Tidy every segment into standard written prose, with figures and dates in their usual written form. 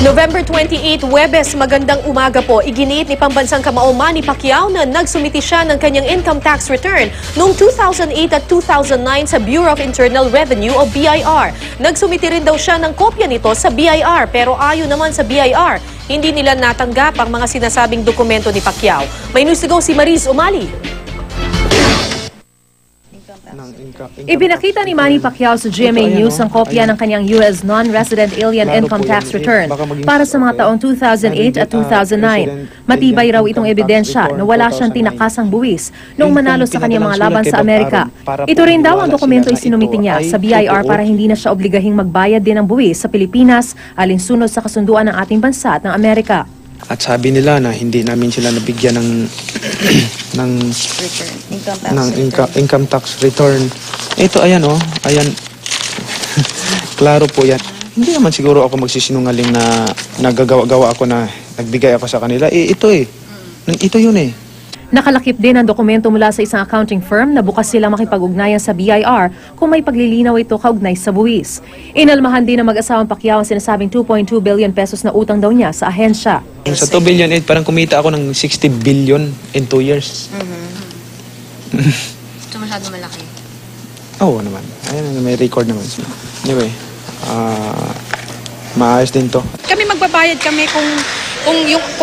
November 28, Huwebes, magandang umaga po. Iginiit ni Pambansang Kamao Manny Pacquiao na nagsumiti siya ng kanyang income tax return noong 2008 at 2009 sa Bureau of Internal Revenue o BIR. Nagsumiti rin daw siya ng kopya nito sa BIR pero ayon naman sa BIR, hindi nila natanggap ang mga sinasabing dokumento ni Pacquiao. May news to go si Mariz Umali. Ibinakita ni Manny Pacquiao sa GMA News ang kopya ng kanyang US non-resident alien income tax return para sa mga taong 2008 at 2009. Matibay raw itong ebidensya na wala siyang tinakasang buwis noong manalo sa kanyang mga laban sa Amerika. Ito rin daw ang dokumento isinumiti niya sa BIR para hindi na siya obligahing magbayad din ng buwis sa Pilipinas alinsunod sa kasunduan ng ating bansa at ng Amerika. At sabi nila na hindi namin sila nabigyan ng income tax return. Ito, ayan oh, ayan. Klaro po yan. Hindi naman siguro ako magsisinungaling na nagagawa ako na nagbigay ako sa kanila. Ito yun eh. Nakalakip din ang dokumento mula sa isang accounting firm na bukas silang makipag-ugnayan sa BIR kung may paglilinaw ito kaugnay sa buwis. Inalmahan din ng mag-asawang Pacquiao ang sinasabing 2.2 billion pesos na utang daw niya sa ahensya. Sa 2 billion, parang kumita ako ng 60 billion in 2 years. Ito masyado malaki. Oo naman. Ayan, may record naman. Anyway, maayos din to. Kami magbabayad kami kung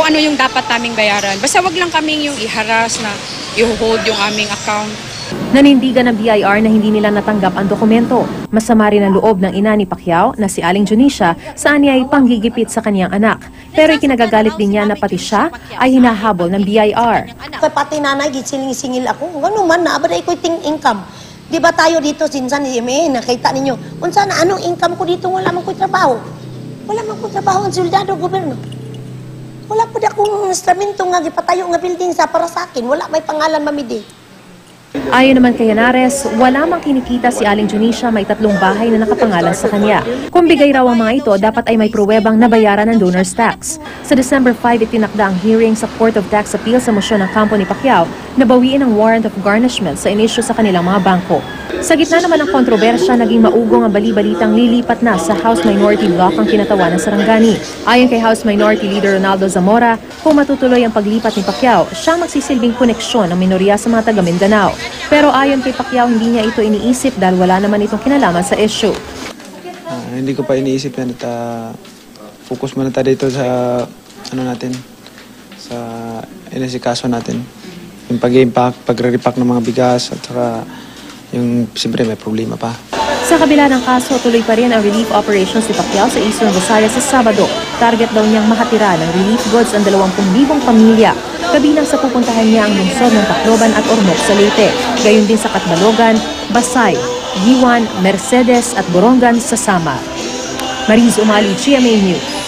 ano yung dapat naming bayaran. Basta wag lang kaming yung iharas na i-hold yung aming account. Nanindigan ng BIR na hindi nila natanggap ang dokumento. Masama rin ang loob ng ina ni Pacquiao na si Aling Junicia saan niya ay panggigipit sa kanyang anak. Pero ikinagagalit din niya na pati siya ay hinahabol ng BIR. Pati nanay, singil ako. Ano man, naabad ay ko ting income. Di ba tayo dito, sinsan, nakita ninyo. Unsa na, anong income ko dito? Wala man ko trabaho. Wala man ko trabaho ang soldado, gobyerno. Wala po na akong instrumento nga, gipatayo nga building sa para sa akin. Wala may pangalan mamidi. Ayon naman kay Henares, wala mang kinikita si Aling Junicia, may 3 bahay na nakapangalan sa kanya. Kung bigay raw ang mga ito, dapat ay may pruwebang nabayaran ng donor's tax. Sa December 5, itinakda ang hearing sa Court of Tax Appeal sa mosyon ng kampo ni Pacquiao na bawiin ang warrant of garnishment sa inisyu sa kanilang mga bangko. Sa gitna naman ng kontrobersya, naging maugong ang bali-balitang lilipat na sa House Minority Block ang kinatawa ng Sarangani. Ayon kay House Minority Leader Ronaldo Zamora, kung matutuloy ang paglipat ni Pacquiao, siya magsisilbing koneksyon ng minorya sa mga taga Mindanao. Pero ayon kay Pacquiao, hindi niya ito iniisip dahil wala naman itong kinalaman sa issue. Hindi ko pa iniisip yan at focus muna tayo dito sa sa inisikaso natin. Yung pag-impact, pagre-repack ng mga bigas at saka yung siyempre may problema pa. Sa kabila ng kaso, tuloy pa rin ang relief operations ni Pacquiao sa Eastern Visayas sa Sabado. Target daw niyang makatira ng relief goods ang 20,000 pamilya. Kabilang sa pupuntahan niya ang lungsod ng Tacloban at Ormoc sa Leyte. Gayon din sa Catbalogan, Basay, Giwan, Mercedes at Borongan sa Samar. Mariz Umali, GMA News.